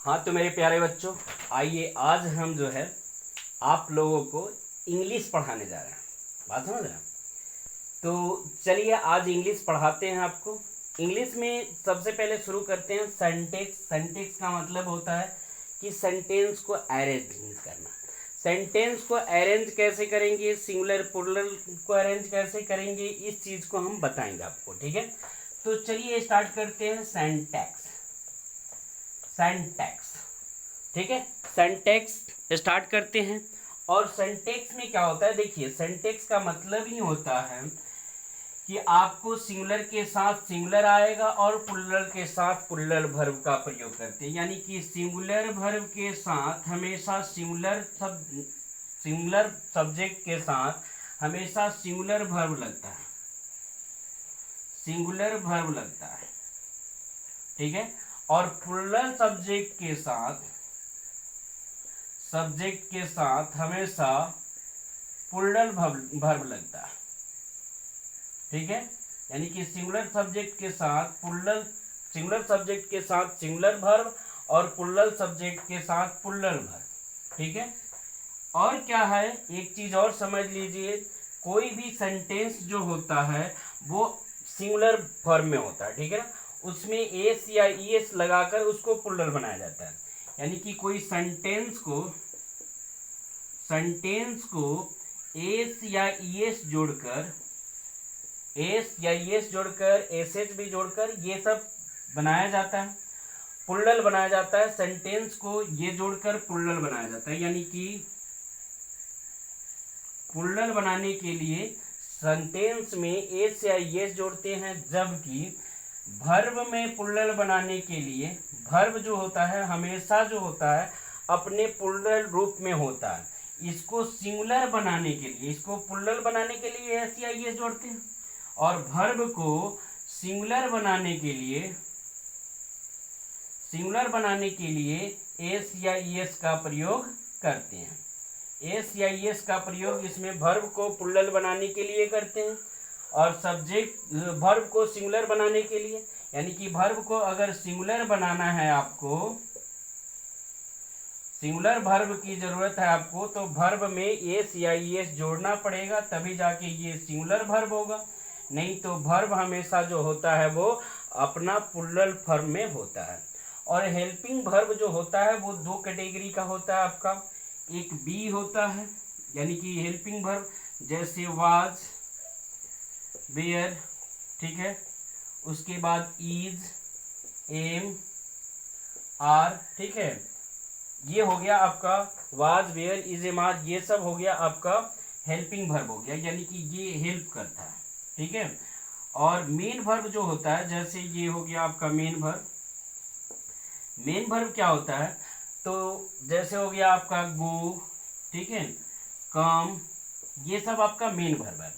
हाँ तो मेरे प्यारे बच्चों, आइए आज हम जो है आप लोगों को इंग्लिश पढ़ाने जा रहे हैं। बात समझ रहे हैं? तो चलिए आज इंग्लिश पढ़ाते हैं आपको। इंग्लिश में सबसे पहले शुरू करते हैं सेंटेक्स। सेंटेक्स का मतलब होता है कि सेंटेंस को अरेंज करना। सेंटेंस को अरेंज कैसे करेंगे, सिंगुलर प्लूरल को अरेंज कैसे करेंगे, इस चीज़ को हम बताएंगे आपको। ठीक है, तो चलिए स्टार्ट करते हैं सेंटेक्स। सेंटेक्स, ठीक है, सेंटेक्स स्टार्ट करते हैं। और सेंटेक्स में क्या होता है, देखिए सेंटेक्स का मतलब ही होता है कि आपको सिंगुलर के साथ सिंगुलर आएगा और प्लूरल के साथ प्लूरल वर्ब का प्रयोग करते हैं। यानी कि सिंगुलर वर्ब के साथ हमेशा सिंगुलर सब्जेक्ट के साथ हमेशा सिंगुलर वर्ब लगता है, सिंगुलर वर्ब लगता है। ठीक है, और प्लूरल सब्जेक्ट के साथ हमेशा प्लूरल वर्ब लगता है। ठीक है, यानी कि सिंगुलर सब्जेक्ट के साथ सिंगुलर वर्ब और प्लूरल सब्जेक्ट के साथ प्लूरल वर्ब। ठीक है, और क्या है, एक चीज और समझ लीजिए, कोई भी सेंटेंस जो होता है वो सिंगुलर फॉर्म में होता है। ठीक है ना, उसमें एस या ईएस लगाकर उसको प्लूरल बनाया जाता है। यानी कि कोई सेंटेंस को एस या ईएस जोड़कर एसएच भी जोड़कर ये सब बनाया जाता है, प्लूरल बनाया जाता है। सेंटेंस को ये जोड़कर प्लूरल बनाया जाता है। यानी कि प्लूरल बनाने के लिए सेंटेंस में एस या एस जोड़ते हैं, जबकि वर्ब में प्लूरल बनाने के लिए वर्ब जो होता है हमेशा जो होता है अपने प्लूरल रूप में होता है। इसको सिंगुलर बनाने के लिए, इसको प्लूरल बनाने के लिए एस या एस जोड़ते हैं, और वर्ब को सिंगुलर बनाने के लिए एस या ईएस का प्रयोग करते हैं। एस या ईएस का प्रयोग इसमें वर्ब को प्लूरल बनाने के लिए करते हैं और सब्जेक्ट वर्ब को सिंगुलर बनाने के लिए। यानी कि वर्ब को अगर सिंगुलर बनाना है, आपको सिंगुलर वर्ब की जरूरत है आपको, तो वर्ब में एस या ईएस जोड़ना पड़ेगा, तभी जाके ये सिंगुलर वर्ब होगा। नहीं तो वर्ब हमेशा जो होता है वो अपना प्लूरल फॉर्म में होता है। और हेल्पिंग वर्ब जो होता है वो दो कैटेगरी का होता है आपका। एक बी होता है, यानी कि हेल्पिंग वर्ब जैसे वाज, वेयर, ठीक है, उसके बाद इज, एम, आर। ठीक है, ये हो गया आपका was, were, is, am, are, ये सब हो गया आपका हेल्पिंग वर्ब हो गया, यानी कि ये हेल्प करता है। ठीक है, और मेन वर्ब जो होता है, जैसे ये हो गया आपका मेन वर्ब। मेन वर्ब क्या होता है, तो जैसे हो गया आपका गो, ठीक है, कम, ये सब आपका मेन वर्ब है।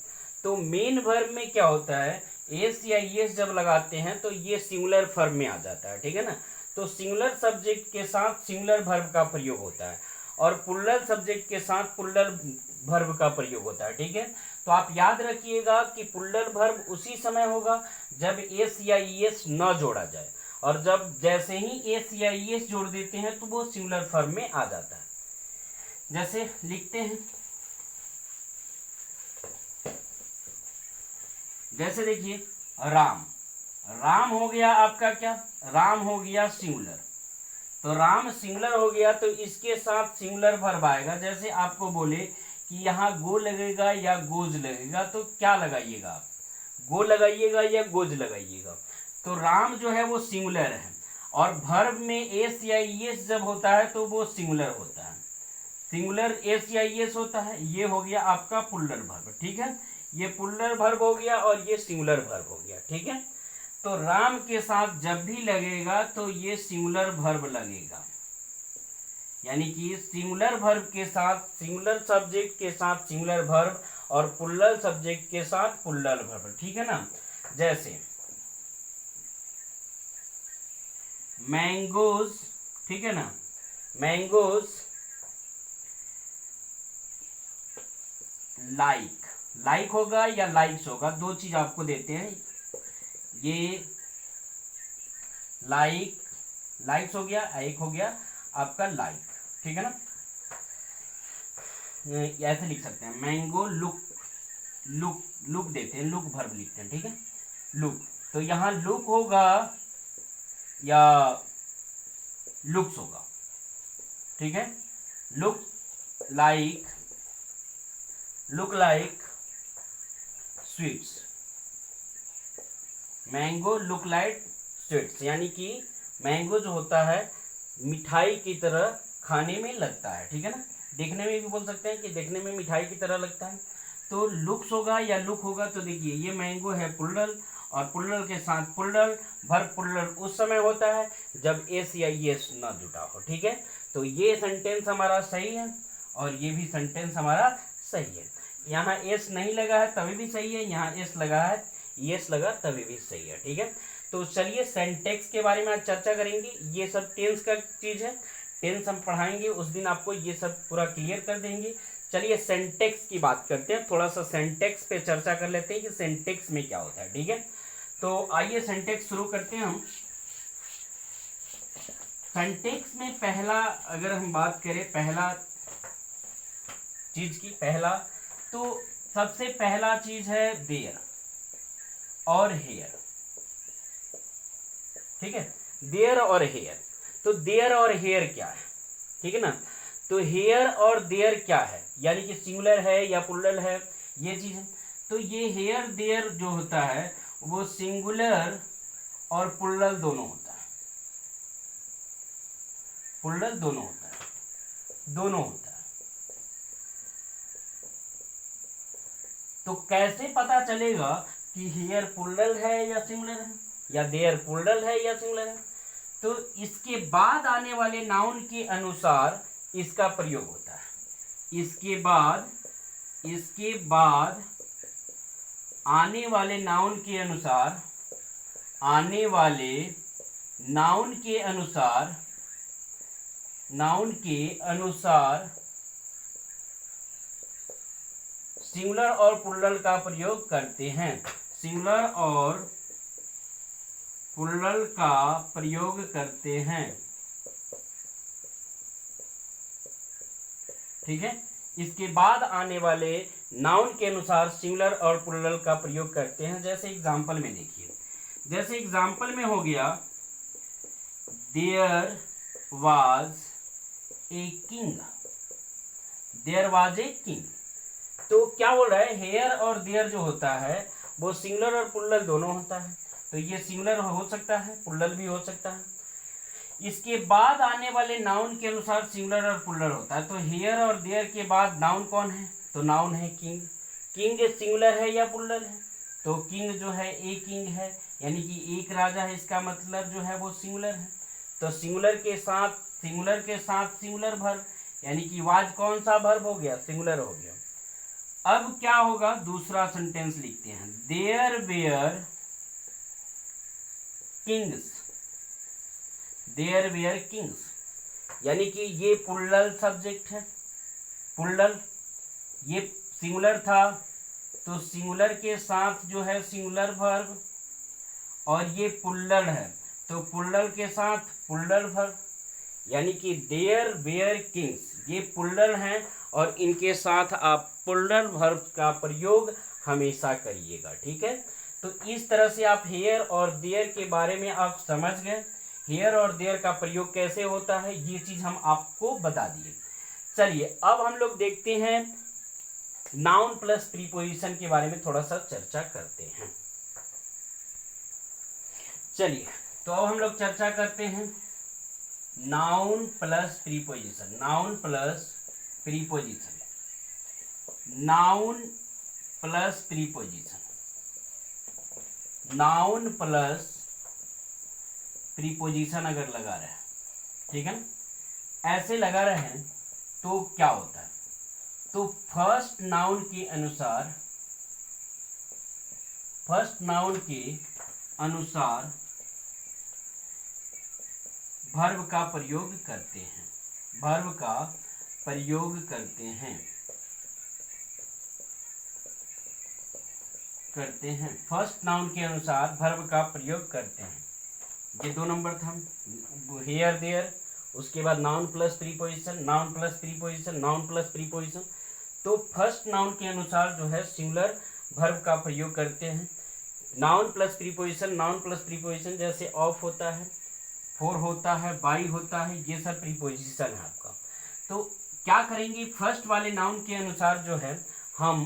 तो मेन वर्ब में क्या होता है, एस या एस जब लगाते हैं तो ये सिंगुलर फॉर्म में आ जाता है। ठीक है ना, तो सिंगुलर सब्जेक्ट के साथ सिंगुलर वर्ब का प्रयोग होता है और प्लूरल सब्जेक्ट के साथ प्लूरल वर्ब का प्रयोग होता है। ठीक है, तो आप याद रखिएगा कि प्लूरल वर्ब उसी समय होगा जब एस या ईएस न जोड़ा जाए, और जब जैसे ही एस या ईएस जोड़ देते हैं तो वो सिंगुलर फॉर्म में आ जाता है। जैसे लिखते हैं, जैसे देखिए राम, राम हो गया आपका क्या, राम हो गया सिंगुलर, तो राम सिंगुलर हो गया तो इसके साथ सिंगुलर वर्ब आएगा। जैसे आपको बोले कि यहाँ गो लगेगा या गोज लगेगा, तो क्या लगाइएगा आप, गो लगाइएगा या गोज लगाइएगा। तो राम जो है वो सिंगुलर है, और वर्ब में एस या ईएस जब होता है तो वो सिंगुलर होता है, सिंगुलर एस या ईएस होता है। ये हो गया आपका प्लूरल वर्ब। ठीक है, ये प्लूरल वर्ब हो गया और ये सिंगुलर वर्ब हो गया। ठीक है, तो राम के साथ जब भी लगेगा तो ये सिंगुलर वर्ब लगेगा, यानी कि सिंगुलर वर्ब के साथ सिंगुलर सब्जेक्ट के साथ सिंगुलर वर्ब और प्लूरल सब्जेक्ट के साथ प्लूरल वर्ब। ठीक है ना, जैसे मैंगोज, ठीक है ना, मैंगोज लाइक होगा या लाइक्स होगा, दो चीज आपको देते हैं, ये लाइक लाइक्स हो गया, एक हो गया आपका लाइक, ठीक है ना। ऐसे लिख सकते हैं मैंगो लुक, लुक लुक देते हैं, लुक वर्ब लिखते हैं, ठीक है, लुक। तो यहाँ लुक होगा या लुक्स होगा, ठीक है, look like, look like sweets, mango look like sweets, यानी कि मैंगो जो होता है मिठाई की तरह खाने में लगता है, ठीक है ना। देखने में भी बोल सकते हैं कि देखने में मिठाई की तरह लगता है। तो लुक्स होगा या लुक होगा, तो देखिए ये मैंगो है पुल्लल, और पुल्लल के साथ पुल्लल, भर पुल्लल उस समय होता है जब एस या एस ना जुटा हो, ठीक है। तो ये सेंटेंस हमारा सही है और ये भी सेंटेंस हमारा सही है। यहाँ एस नहीं लगा है तभी भी सही है, यहाँ एस लगा है, एस लगा तभी भी सही है, ठीक है। तो चलिए सेंटेक्स के बारे में आज चर्चा करेंगे। ये सब टेंस का चीज है, टेंस हम पढ़ाएंगे उस दिन आपको ये सब पूरा क्लियर कर देंगे। चलिए सेंटेक्स की बात करते हैं, थोड़ा सा सेंटेक्स पे चर्चा कर लेते हैं कि सेंटेक्स में क्या होता है, ठीक है। तो आइए सेंटेक्स शुरू करते हैं हम। सेंटेक्स में पहला अगर हम बात करें, पहला चीज की, पहला तो सबसे पहला चीज है देयर और हेयर, ठीक है, देयर और हेयर। तो देयर और हेयर क्या है, ठीक है ना। तो हेयर और देयर क्या है, यानी कि सिंगुलर है या प्लूरल है, ये चीज है। तो ये हेयर देयर जो होता है वो सिंगुलर और प्लूरल दोनों होता है, प्लूरल दोनों होता है, दोनों होता है। तो कैसे पता चलेगा कि हेयर प्लूरल है या सिंगुलर है, या देयर प्लूरल है या सिंगुलर है। तो इसके बाद आने वाले नाउन के अनुसार इसका प्रयोग होता है। इसके बाद आने वाले नाउन के अनुसार, आने वाले नाउन के अनुसार, नाउन के अनुसार सिंगुलर और प्लूरल का प्रयोग करते हैं, सिंगुलर और प्लूरल का प्रयोग करते हैं, ठीक है। इसके बाद आने वाले नाउन के अनुसार सिंगुलर और प्लूरल का प्रयोग करते हैं। जैसे एग्जांपल में देखिए, जैसे एग्जांपल में हो गया there was a king, there was a king. तो क्या बोल रहा है, हेयर और देयर जो होता है वो सिंगुलर और प्लूरल दोनों होता है। तो ये सिंगुलर हो सकता है, प्लूरल भी हो सकता है। इसके बाद आने वाले नाउन के अनुसार सिंगुलर और प्लूरल होता है। तो हेयर और देयर के बाद नाउन कौन है, तो नाउन है किंग। किंग सिंगुलर है या प्लूरल है, तो किंग जो है ए किंग है, यानी कि एक राजा है, इसका मतलब जो है वो सिंगुलर है। तो सिंगुलर के साथ सिंगुलर वर्ब, यानी कि वाज कौन सा वर्ब हो गया, सिंगुलर हो गया। अब क्या होगा, दूसरा सेंटेंस लिखते हैं, there were kings, there were kings, यानी कि ये प्लूरल सब्जेक्ट है, प्लूरल, ये सिंगुलर था तो सिंगुलर के साथ जो है सिंगुलर वर्ब, और ये प्लूरल है तो प्लूरल के साथ प्लूरल वर्ब, यानी कि देयर वेयर किंग्स ये प्लूरल हैं और इनके साथ आप प्लूरल वर्ब का प्रयोग हमेशा करिएगा, ठीक है। तो इस तरह से आप हेयर और देयर के बारे में आप समझ गए, हेयर और देयर का प्रयोग कैसे होता है ये चीज हम आपको बता दिए। चलिए अब हम लोग देखते हैं नाउन प्लस प्रीपोजिशन के बारे में थोड़ा सा चर्चा करते हैं। चलिए तो अब हम लोग चर्चा करते हैं noun plus preposition, noun plus preposition, noun plus preposition, noun plus preposition अगर लगा रहे हैं, ठीक है ना, ऐसे लगा रहे हैं तो क्या होता है, तो फर्स्ट नाउन के अनुसार, फर्स्ट नाउन के अनुसार वर्ब का प्रयोग करते हैं, वर्ब का प्रयोग करते हैं, फर्स्ट नाउन के अनुसार वर्ब का प्रयोग करते हैं। ये 2 नंबर था, हियर देयर। उसके बाद noun plus preposition, noun plus preposition, noun plus preposition. तो फर्स्ट नाउन के अनुसार जो है सिंगुलर वर्ब का प्रयोग करते हैं। Noun plus preposition, noun plus preposition जैसे ऑफ होता है, फॉर होता है, बाई होता है, ये सब प्रीपोजिशन है आपका। तो क्या करेंगे, फर्स्ट वाले नाउन के अनुसार जो है हम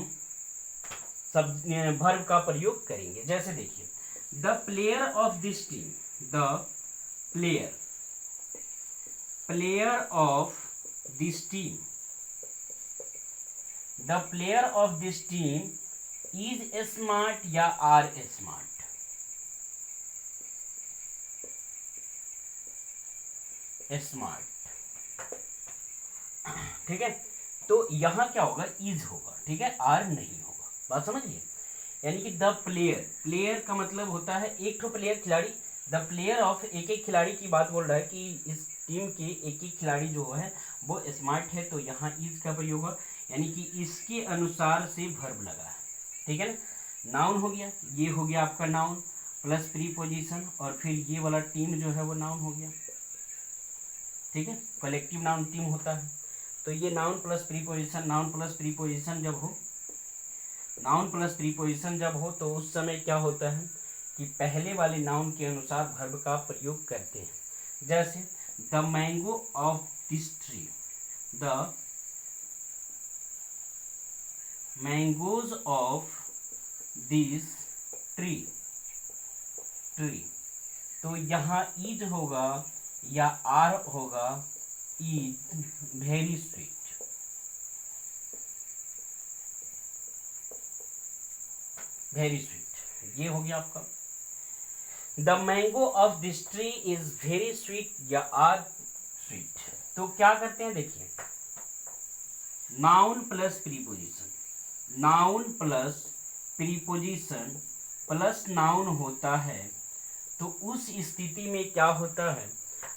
सब वर्ब का प्रयोग करेंगे। जैसे देखिए, the player of this team, the player of this team, the player of this team is smart या आर स्मार्ट। स्मार्ट, ठीक है। तो यहां क्या होगा, इज होगा, ठीक है, आर नहीं होगा। बात समझिए, यानी कि द प्लेयर, प्लेयर का मतलब होता है एक तो प्लेयर खिलाड़ी, द प्लेयर ऑफ एक एक खिलाड़ी की बात बोल रहा है कि इस टीम के एक एक खिलाड़ी जो है वो स्मार्ट है, तो यहाँ इज का प्रयोग होगा, यानी कि इसके अनुसार से वर्ब लगा है, ठीक है ना। नाउन हो गया, ये हो गया आपका नाउन प्लस प्रीपोजिशन, और फिर ये वाला टीम जो है वो नाउन हो गया, ठीक है, कलेक्टिव नाउन टीम होता है। तो ये noun plus preposition, noun plus preposition जब हो, नाउन प्लस प्रीपोजिशन जब हो तो उस समय क्या होता है कि पहले वाले नाउन के अनुसार वर्ब का प्रयोग करते हैं। जैसे the mango of this tree, the mangoes of this tree, तो यहाँ ईज होगा या आर होगा, is very sweet, very sweet, ये हो गया आपका। The mango of this tree is very sweet या आर स्वीट। तो क्या करते हैं, देखिए, noun plus preposition, noun plus preposition plus noun होता है, तो उस स्थिति में क्या होता है,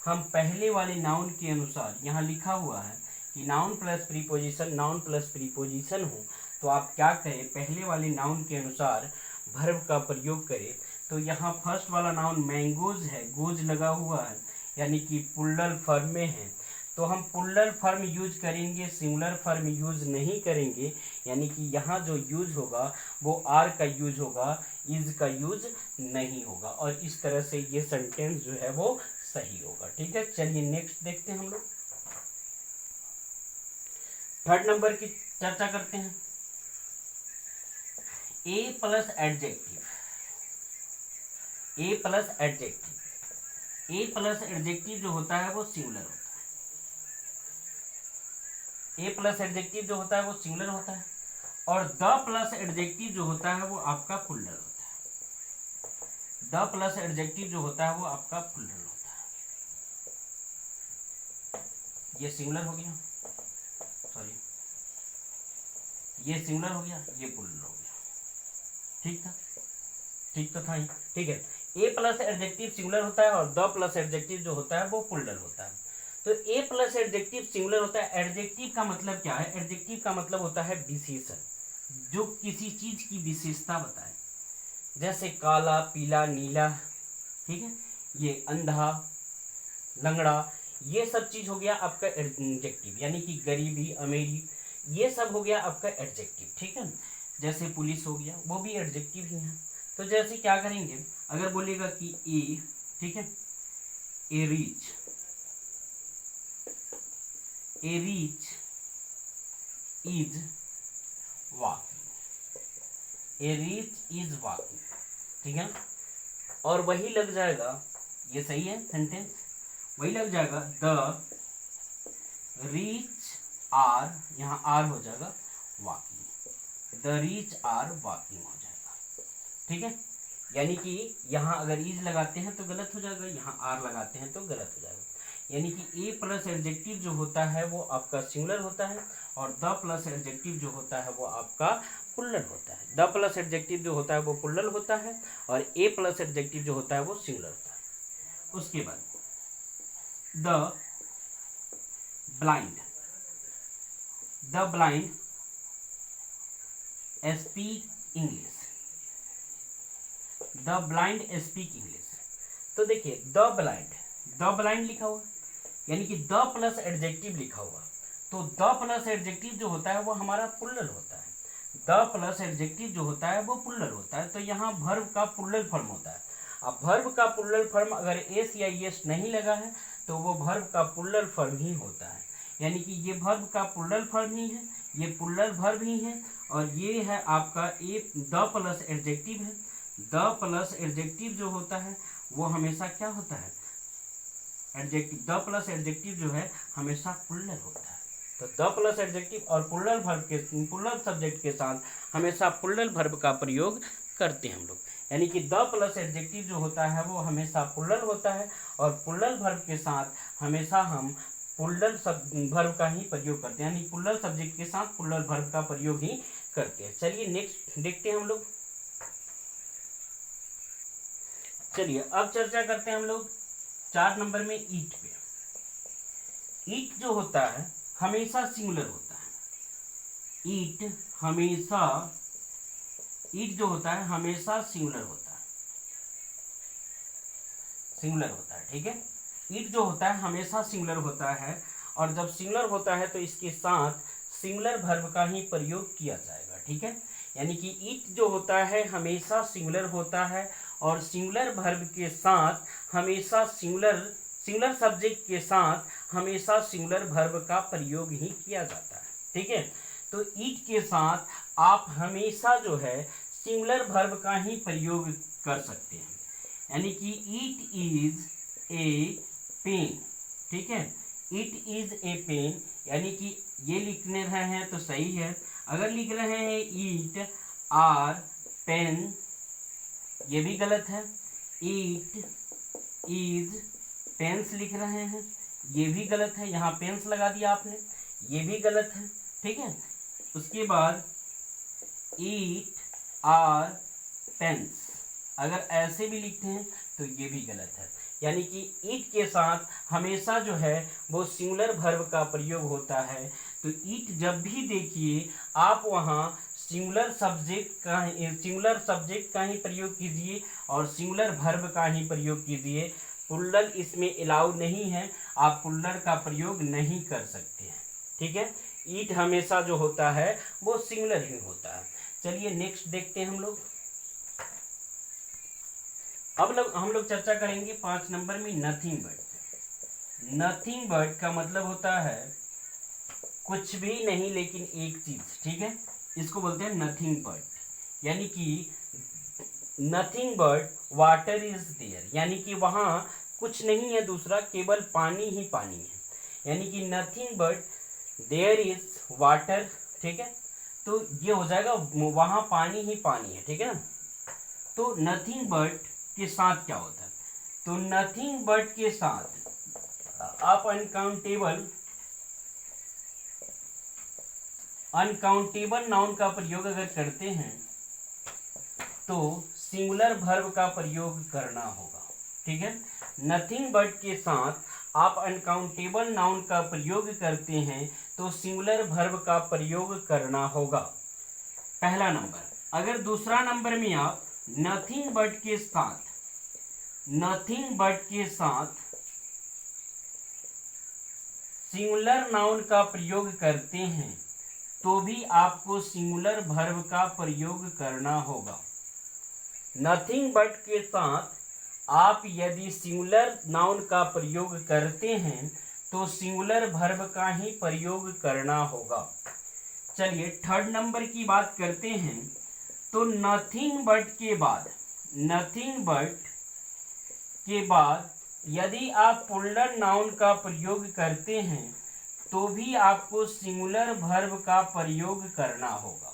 हम पहले वाले नाउन के अनुसार, यहाँ लिखा हुआ है कि noun plus preposition, noun plus preposition हो, तो आप क्या करें, पहले वाले नाउन के अनुसार वर्ब का प्रयोग करें। तो यहाँ फर्स्ट वाला नाउन मैंगोज है, गोज लगा हुआ है, यानी कि प्लूरल फॉर्म में है, तो हम प्लूरल फॉर्म यूज करेंगे, सिंगुलर फॉर्म यूज नहीं करेंगे, यानी कि यहाँ जो यूज होगा वो आर का यूज होगा, इज का यूज नहीं होगा, और इस तरह से ये सेंटेंस जो है वो सही होगा, ठीक है। चलिए नेक्स्ट देखते हैं हम लोग, थर्ड नंबर की चर्चा करते हैं। ए प्लस एडजेक्टिव, ए प्लस एडजेक्टिव, ए प्लस एडजेक्टिव जो होता है वो सिंगुलर होता है, ए प्लस एडजेक्टिव जो होता है वो सिंगुलर होता है, और द प्लस एडजेक्टिव जो होता है वो आपका प्लूरल होता है, द प्लस एडजेक्टिव जो होता है वो आपका प्लूरल होता है। ये सिंगुलर हो गया, सॉरी, ये सिंगुलर हो गया, ये प्लूरल हो गया, ठीक था, ठीक तो था ही, ठीक है। ए प्लस एडजेक्टिव सिंगुलर होता है और द प्लस एडजेक्टिव जो होता है वो प्लूरल होता है। तो ए प्लस एडजेक्टिव सिंगुलर होता है। एडजेक्टिव का मतलब क्या है, एडजेक्टिव का मतलब होता है विशेषण, जो किसी चीज की विशेषता बताए, जैसे काला, पीला, नीला, ठीक है, ये अंधा, लंगड़ा, ये सब चीज हो गया आपका एडजेक्टिव, यानी कि गरीबी, अमीरी, ये सब हो गया आपका एडजेक्टिव, ठीक है। जैसे पुलिस हो गया, वो भी एडजेक्टिव ही है। तो जैसे क्या करेंगे, अगर बोलेगा कि ए, ठीक है, a reach, a reach is walking, a reach is walking, ठीक है, और वही लग जाएगा, ये सही है सेंटेंस, वही लग जाएगा द रीच आर, यहाँ आर हो जाएगा walking, the reach our walking हो जाएगा, ठीक है। यानी कि यहाँ अगर इज लगाते हैं तो गलत हो जाएगा, यहाँ आर लगाते हैं तो गलत हो जाएगा, यानी कि ए प्लस एडजेक्टिव जो होता है वो आपका सिंगुलर होता है, और द प्लस एडजेक्टिव जो होता है वो आपका प्लूरल होता है। द प्लस एडजेक्टिव जो होता है वो प्लूरल होता है, और ए प्लस एडजेक्टिव जो होता है वो सिंगुलर होता है। उसके बाद the blind, the blind speak English, the blind speak English. तो देखिए द ब्लाइंड लिखा हुआ, यानी कि द प्लस एडजेक्टिव लिखा हुआ, तो द प्लस एडजेक्टिव जो होता है वो हमारा प्लुरल होता है। द प्लस एडजेक्टिव जो होता है वो प्लुरल होता है, तो यहाँ वर्ब का प्लुरल फॉर्म होता है। अब वर्ब का प्लुरल फॉर्म अगर एस या एस नहीं लगा है तो वो वर्ब का प्लुरल फॉर्म ही होता है, यानी कि ये वर्ब का प्लुरल फॉर्म ही है, ये प्लुरल वर्ब ही है, और ये है आपका ए द प्लस एडजेक्टिव है। द प्लस एडजेक्टिव जो होता है वो हमेशा क्या होता है, एडजेक्टिव, द प्लस एडजेक्टिव जो है हमेशा प्लुरल होता है। तो द प्लस एडजेक्टिव और प्लुरल वर्ब के प्लुरल सब्जेक्ट के साथ हमेशा प्लुरल वर्ब का प्रयोग करते हैं हम लोग, यानी कि द प्लस एडजेक्टिव जो होता है वो हमेशा प्लुरल होता है, और प्लुरल वर्ब के साथ हमेशा हम प्लुरल वर्ब का ही प्रयोग करते हैं, यानी प्लुरल सब्जेक्ट के साथ प्लुरल वर्ब का प्रयोग ही करते हैं। चलिए नेक्स्ट देखते हैं हम लोग। चलिए अब चर्चा करते हैं हम लोग 4 नंबर में ईट पे। ईट जो होता है हमेशा सिंगुलर होता है। ईट जो होता है हमेशा सिंगुलर होता है, ठीक है। ईट जो होता है हमेशा सिंगुलर होता है, और जब सिंगुलर होता है तो इसके साथ सिंगुलर वर्ब का ही प्रयोग किया जाएगा, ठीक है। यानी कि ईट जो होता है हमेशा सिंगुलर होता है, और सिंगुलर वर्ब के साथ हमेशा सिंगुलर सब्जेक्ट के साथ हमेशा सिंगुलर वर्ब का प्रयोग ही किया जाता है, ठीक है। तो ईट के साथ आप हमेशा जो है सिंगुलर वर्ब का ही प्रयोग कर सकते हैं, यानी कि ईट इज ए पेन, ठीक है। इट इज ए पेन, यानी कि ये लिखने रहे हैं तो सही है। अगर लिख रहे हैं ईट आर पेन, ये भी गलत है। ईट इज पेन्स लिख रहे हैं, ये भी गलत है, यहाँ पेन्स लगा दिया आपने, ये भी गलत है, ठीक है। उसके बाद ईट आर पेन्स, अगर ऐसे भी लिखते हैं तो ये भी गलत है, यानी कि ईट के साथ हमेशा जो है वो सिंगुलर वर्ब का प्रयोग होता है। तो ईट जब भी देखिए आप वहाँ सिंगुलर सब्जेक्ट का ही प्रयोग कीजिए और सिंगुलर वर्ब का ही प्रयोग कीजिए। प्लुरल इसमें अलाउ नहीं है, आप प्लुरल का प्रयोग नहीं कर सकते हैं, ठीक है। ईट हमेशा जो होता है वो सिंगुलर ही होता है। चलिए नेक्स्ट देखते हैं हम लोग। अब हम लोग चर्चा करेंगे 5 नंबर में नथिंग बट। नथिंग बट का मतलब होता है कुछ भी नहीं लेकिन एक चीज, ठीक है। इसको बोलते हैं नथिंग बट, यानी कि nothing but water is there, यानी कि वहां कुछ नहीं है दूसरा, केवल पानी ही पानी है, यानी कि nothing but there is water, ठीक है। तो ये हो जाएगा वहां पानी ही पानी है, ठीक है ना। तो नथिंग बट के साथ क्या होता है, तो नथिंग बट के साथ आप अनकाउंटेबल नाउन का प्रयोग अगर करते हैं तो सिंगुलर वर्ब का प्रयोग करना होगा, ठीक है। नथिंग बट के साथ आप अनकाउंटेबल नाउन का प्रयोग करते हैं तो सिंगुलर वर्ब का प्रयोग करना होगा, पहला नंबर। अगर दूसरा नंबर में आप नथिंग बट के साथ सिंगुलर नाउन का प्रयोग करते हैं तो भी आपको सिंगुलर वर्ब का प्रयोग करना होगा। नथिंग बट के साथ आप यदि सिंगुलर नाउन का प्रयोग करते हैं तो सिंगुलर वर्ब का ही प्रयोग करना होगा। चलिए थर्ड नंबर की बात करते हैं। तो नथिंग बट के बाद यदि आप प्लुरल नाउन का प्रयोग करते हैं तो भी आपको सिंगुलर वर्ब का प्रयोग करना होगा।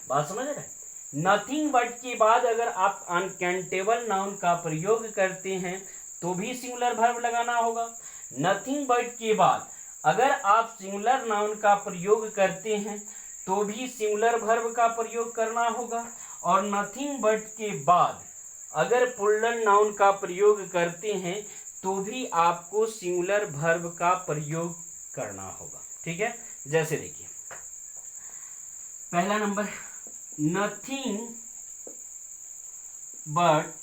बात समझ रहे हैं? नथिंग बट के बाद अगर आप अनकाउंटेबल नाउन का प्रयोग करते हैं तो भी सिंगुलर वर्ब लगाना होगा। नथिंग बट के बाद अगर आप सिंगुलर नाउन का प्रयोग करते हैं तो भी सिंगुलर वर्ब का प्रयोग करना होगा। और नथिंग बट के बाद अगर प्लुरल नाउन का प्रयोग करते हैं तो भी आपको सिंगुलर वर्ब का प्रयोग करना होगा, ठीक है। जैसे देखिए पहला number, nothing but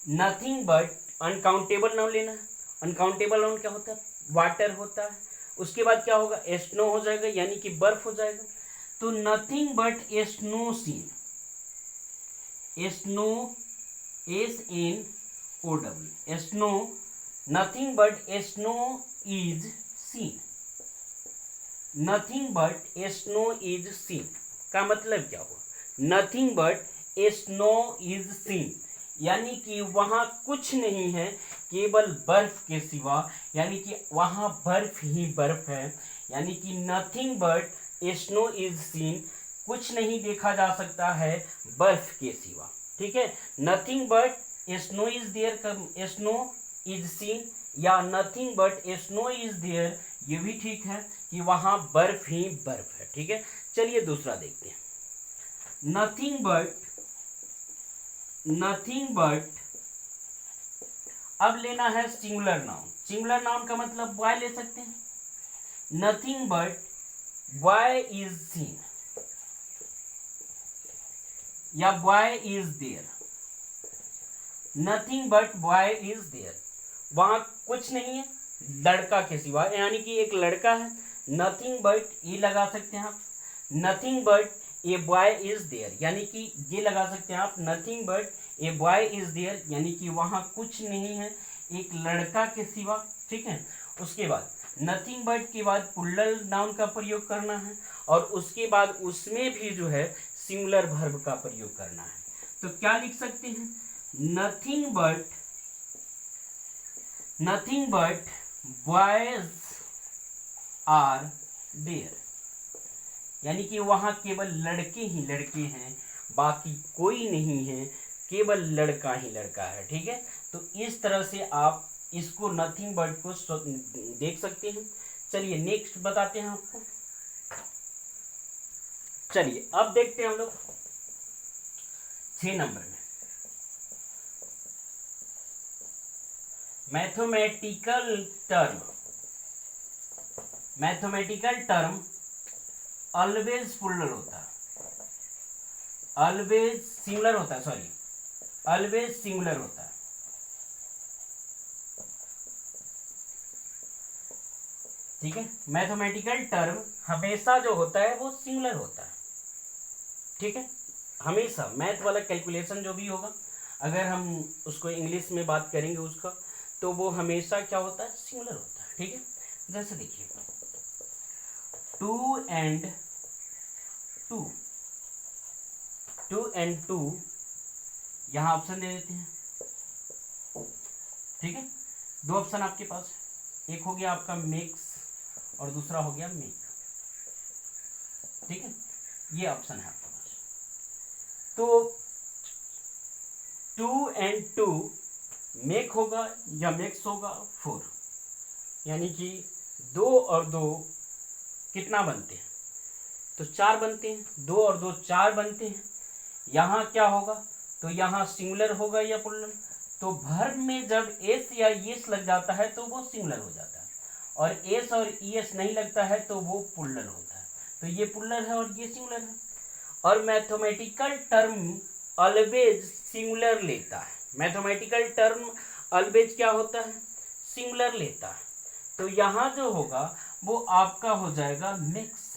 nothing but uncountable noun लेना है। अनकाउंटेबल नाउन क्या होता है? वाटर होता है। उसके बाद क्या होगा? स्नो हो जाएगा, यानी कि बर्फ हो जाएगा। तो nothing but snow seen, snow SNOW, snow, nothing but snow is seen, nothing but snow is seen का मतलब क्या हुआ? Nothing but snow is seen, यानी कि वहां कुछ नहीं है केवल बर्फ के सिवा, यानी कि वहां बर्फ ही बर्फ है। यानी कि nothing but snow is scene, कुछ नहीं देखा जा सकता है बर्फ के सिवा। ठीक है, nothing but snow is there, snow is seen, या nothing but snow is there, ये भी ठीक है कि वहां बर्फ ही बर्फ है। ठीक है, चलिए दूसरा देखते हैं। नथिंग बट अब लेना है सिंगुलर नाउन। सिंगुलर नाउन का मतलब बॉय ले सकते हैं। Nothing but boy is seen, या boy is there, nothing but boy is there, वहां कुछ नहीं है लड़का के सिवा, यानी कि एक लड़का है। नथिंग बट ये लगा सकते हैं आप, nothing but a boy is there, यानी कि ये लगा सकते हैं आप, nothing but a boy is there, यानी कि वहां कुछ नहीं है एक लड़का के सिवा। ठीक है, उसके बाद नथिंग बट के बाद प्लूरल नाउन का प्रयोग करना है, और उसके बाद उसमें भी जो है सिंगुलर वर्ब का प्रयोग करना है। तो क्या लिख सकते हैं? Nothing but boys are there, यानी कि वहां केवल लड़के ही लड़के हैं, बाकी कोई नहीं है, केवल लड़का ही लड़का है। ठीक है, तो इस तरह से आप इसको नथिंग बट को देख सकते हैं। चलिए नेक्स्ट बताते हैं आपको। चलिए अब देखते हैं हम लोग 6 नंबर में, मैथमेटिकल टर्म ऑलवेज प्लूरल होता है, ऑलवेज सिंगुलर होता है, सॉरी ऑलवेज सिंगुलर होता है। ठीक है, मैथमेटिकल टर्म हमेशा जो होता है वो सिंगुलर होता है। ठीक है, हमेशा मैथ वाला कैलकुलेशन जो भी होगा, अगर हम उसको इंग्लिश में बात करेंगे उसका, तो वो हमेशा क्या होता है? सिंगुलर होता है। ठीक है, जैसे देखिए 2 and 2 यहां ऑप्शन दे देते हैं। ठीक है, 2 ऑप्शन आपके पास है, एक हो गया आपका मेक्स और दूसरा हो गया मेक। ठीक है, ये ऑप्शन है आपके पास। तो 2 and 2 मेक होगा या मेक्स होगा 4, यानी कि 2 और 2 कितना बनते हैं? तो 4 बनते हैं। 2 और 2 4 बनते हैं। यहाँ क्या होगा? तो यहाँ सिंगुलर होगा या प्लूरल? तो वर्ब में जब एस या एस लग जाता है तो वो सिंगुलर हो जाता है, और एस और ईएस नहीं लगता है तो वो प्लूरल होता है। तो ये प्लूरल है और ये सिंगुलर है। और मैथमेटिकल टर्म ऑलवेज सिंगुलर लेता है। मैथमेटिकल टर्म ऑलवेज क्या होता है? सिंगुलर लेता है। तो यहाँ जो होगा वो आपका हो जाएगा मिक्स।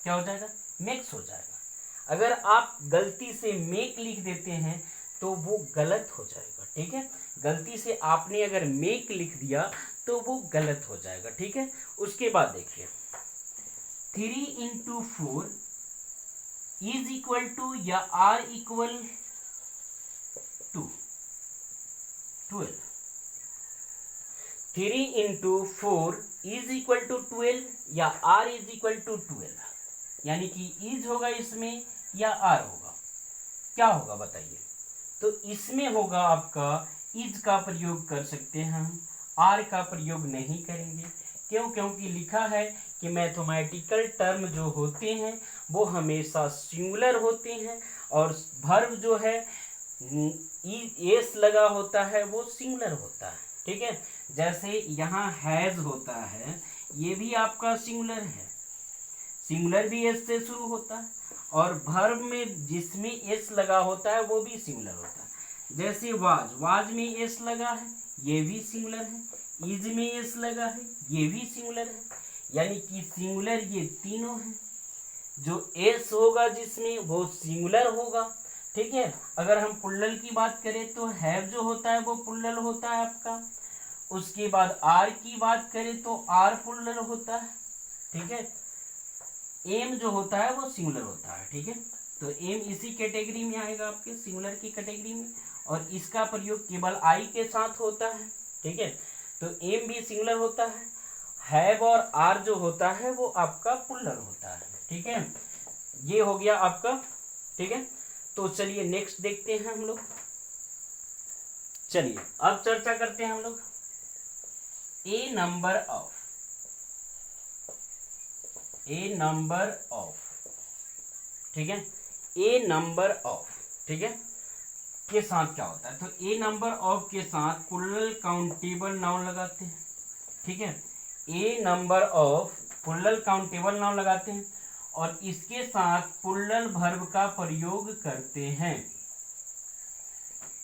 क्या हो जाएगा? मिक्स हो जाएगा। अगर आप गलती से मेक लिख देते हैं तो वो गलत हो जाएगा। ठीक है, गलती से आपने अगर मेक लिख दिया तो वो गलत हो जाएगा। ठीक है, उसके बाद देखिए 3 into 4 इज इक्वल टू या are equal to 12। 3 into 4 is equal to 12 या आर इज इक्वल टू 12, यानी कि इज होगा इसमें या आर होगा। क्या होगा बताइए? तो इसमें होगा आपका इज का प्रयोग कर सकते हैं हम, आर का प्रयोग नहीं करेंगे। क्यों? क्योंकि लिखा है कि मैथमेटिकल टर्म जो होते हैं वो हमेशा सिंगुलर होते हैं, और वर्ब जो है एस लगा होता है वो सिंगुलर होता है। ठीक है, जैसे यहाँ हैज होता है, ये भी आपका सिंगुलर है, सिंगुलर भी एस से शुरू होता है, और वर्ब में जिसमें एस लगा होता है वो भी सिंगुलर होता है। जैसे वाज में एस लगा है, ये भी सिंगुलर है, इज में एस लगा है, ये भी सिंगुलर है, यानी कि सिंगुलर ये तीनों हैं। जो एस होगा जिसमें वो सिंगुलर होगा, ठीक है। अगर हम पुल्लल की बात करें तो हैव जो होता है वो पुल्लल होता है आपका। उसके बाद आर की बात करें तो आर पुल्लल होता है, ठीक है। एम जो होता है वो सिंगुलर होता है, ठीक है। तो एम इसी कैटेगरी में आएगा, आपके सिंगुलर की कैटेगरी में, और इसका प्रयोग केवल आई के साथ होता है, ठीक है। तो एम भी सिंगुलर होता है, हैव और आर जो होता है वो आपका पुल्लर होता है, ठीक है। ये हो गया आपका, ठीक है। तो चलिए नेक्स्ट देखते हैं हम लोग। चलिए अब चर्चा करते हैं हम लोग ए नंबर ऑफ, ठीक है। ए नंबर ऑफ, ठीक है, के साथ क्या होता है, तो ए नंबर ऑफ के साथ प्लुरल काउंटेबल नाउन लगाते हैं, ठीक है। A number of plural countable noun लगाते हैं और इसके साथ प्लुरल वर्ब का प्रयोग करते हैं।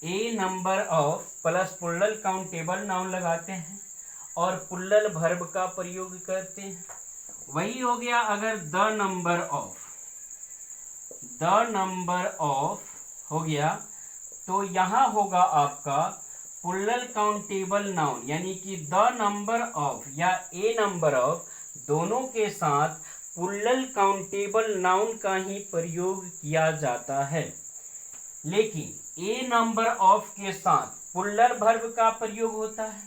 A number of plus plural countable noun लगाते हैं और प्लुरल वर्ब का प्रयोग करते हैं। वही हो गया अगर द नंबर ऑफ हो गया तो यहाँ होगा आपका प्लुरल काउंटेबल नाउन, यानी कि द नंबर ऑफ या ए नंबर ऑफ दोनों के साथ प्लुरल काउंटेबल नाउन का ही प्रयोग किया जाता है। लेकिन ए नंबर ऑफ के साथ प्लुरल वर्ब का प्रयोग होता है,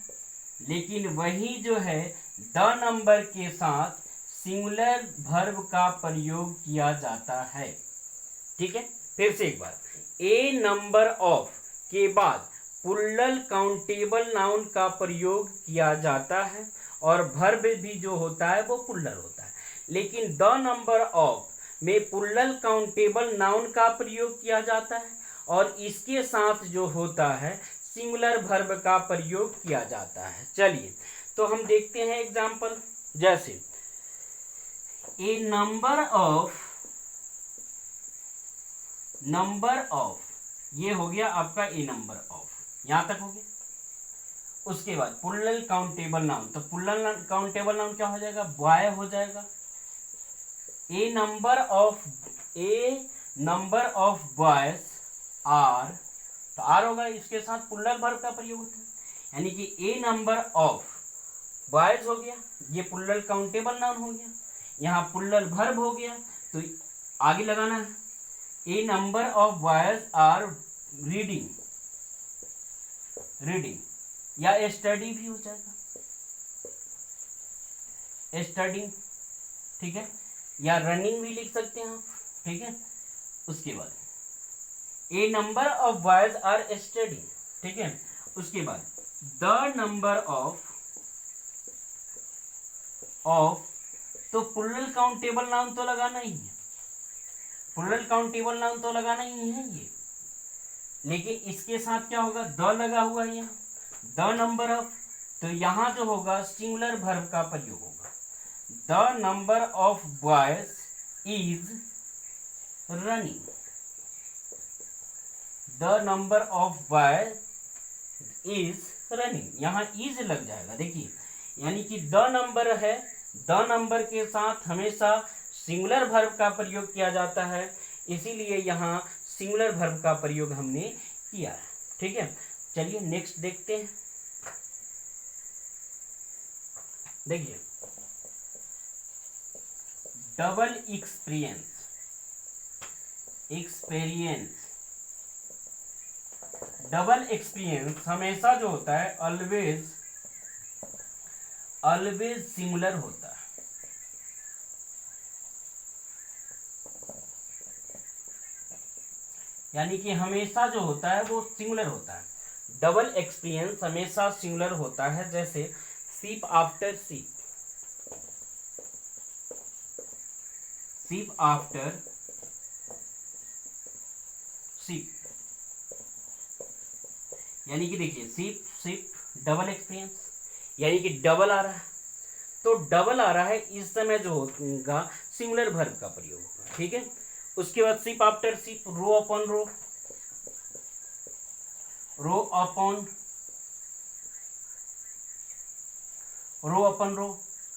लेकिन वही जो है द नंबर के साथ सिंगुलर वर्ब का प्रयोग किया जाता है, ठीक है। फिर से एक बार, ए नंबर ऑफ के बाद प्लुरल काउंटेबल नाउन का प्रयोग किया जाता है और वर्ब भी जो होता है वो प्लुरल होता है, लेकिन द नंबर ऑफ में प्लुरल काउंटेबल नाउन का प्रयोग किया जाता है और इसके साथ जो होता है सिंगुलर वर्ब का प्रयोग किया जाता है। चलिए तो हम देखते हैं एग्जाम्पल, जैसे ए नंबर ऑफ, ये हो गया आपका ए नंबर ऑफ, यहां तक हो गया। उसके बाद प्लुरल काउंटेबल नाउन, तो प्लुरल काउंटेबल नाउन क्या हो जाएगा, बॉय हो जाएगा। ए नंबर ऑफ बॉयज आर, तो आर होगा, इसके साथ प्लुरल वर्ब का प्रयोग होता है, यानी कि ए नंबर ऑफ बॉयज हो गया, ये प्लुरल काउंटेबल नाउन हो गया, यहाँ प्लुरल वर्ब हो गया, तो आगे लगाना है a number of boys are reading या स्टडी भी हो जाएगा, स्टडिंग, ठीक है, या रनिंग भी लिख सकते हैं आप, ठीक है। उसके बाद a number of boys are studying, ठीक है। उसके बाद द नंबर ऑफ, तो प्लुरल काउंटेबल नाउन तो लगाना ही है, प्लुरल काउंटेबल नाउन तो लगाना ही है ये, लेकिन इसके साथ क्या होगा, द लगा हुआ है यहाँ, द नंबर ऑफ, तो यहाँ जो होगा सिंगुलर वर्ब का प्रयोग होगा, the number of boys is running, the number of boys is running, यहाँ इज लग जाएगा, देखिए, यानी कि द नंबर है, द नंबर के साथ हमेशा सिंगुलर वर्ब का प्रयोग किया जाता है, इसीलिए यहाँ सिंगुलर वर्ब का प्रयोग हमने किया है, ठीक है। चलिए नेक्स्ट देखते हैं। देखिए डबल एक्सपीरियंस, डबल एक्सपीरियंस हमेशा जो होता है ऑलवेज सिंगुलर होता है, यानी कि हमेशा जो होता है वो सिंगुलर होता है। डबल एक्सपीरियंस हमेशा सिंगुलर होता है, जैसे शीप आफ्टर शीप, यानी कि देखिए शीप डबल एक्सपीरियंस, यानी कि डबल आ रहा है, तो डबल आ रहा है, इस समय जो होगा सिंगुलर वर्ब का प्रयोग होगा, ठीक है। उसके बाद sheep after sheep, rho upon rho, rho upon rho,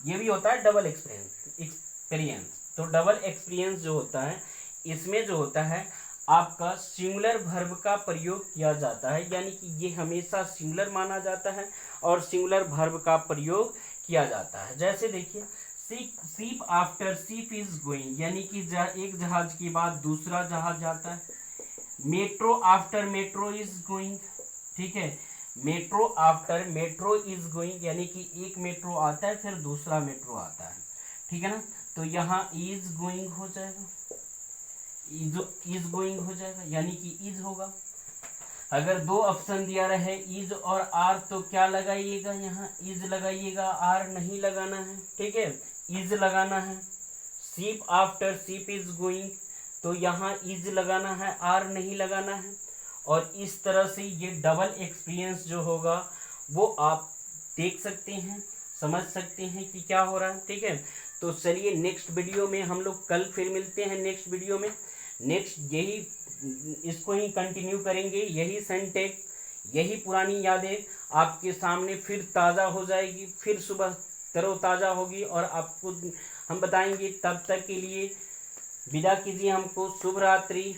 ये भी होता है डबल एक्सपीरियंस। तो डबल एक्सपीरियंस जो होता है, इसमें जो होता है आपका सिंगुलर वर्ब का प्रयोग किया जाता है, यानी कि ये हमेशा सिंगुलर माना जाता है और सिंगुलर वर्ब का प्रयोग किया जाता है। जैसे देखिए, ship after ship is going, यानी कि एक जहाज के बाद दूसरा जहाज जाता है। Metro after metro is going, ठीक है, metro after metro is going, यानी कि एक मेट्रो आता है फिर दूसरा मेट्रो आता है, ठीक है ना। तो यहाँ इज गोइंग हो जाएगा, इज गोइंग हो जाएगा, यानी कि इज होगा। अगर दो ऑप्शन दिया रहे इज और आर, तो क्या लगाइएगा, यहाँ इज लगाइएगा, आर नहीं लगाना है, ठीक है, इज लगाना है। Ship after ship is going, तो यहाँ इज लगाना है, आर नहीं लगाना है। और इस तरह से ये डबल एक्सपीरियंस जो होगा वो आप देख सकते हैं, समझ सकते हैं कि क्या हो रहा है, ठीक है। तो चलिए नेक्स्ट वीडियो में हम लोग कल फिर मिलते हैं। नेक्स्ट वीडियो में नेक्स्ट यही इसको ही कंटिन्यू करेंगे, यही सेंटेक्स, यही पुरानी यादें आपके सामने फिर ताज़ा हो जाएगी, फिर सुबह तरोताज़ा होगी और आपको हम बताएंगे। तब तक के लिए विदा कीजिए हमको। शुभ रात्रि।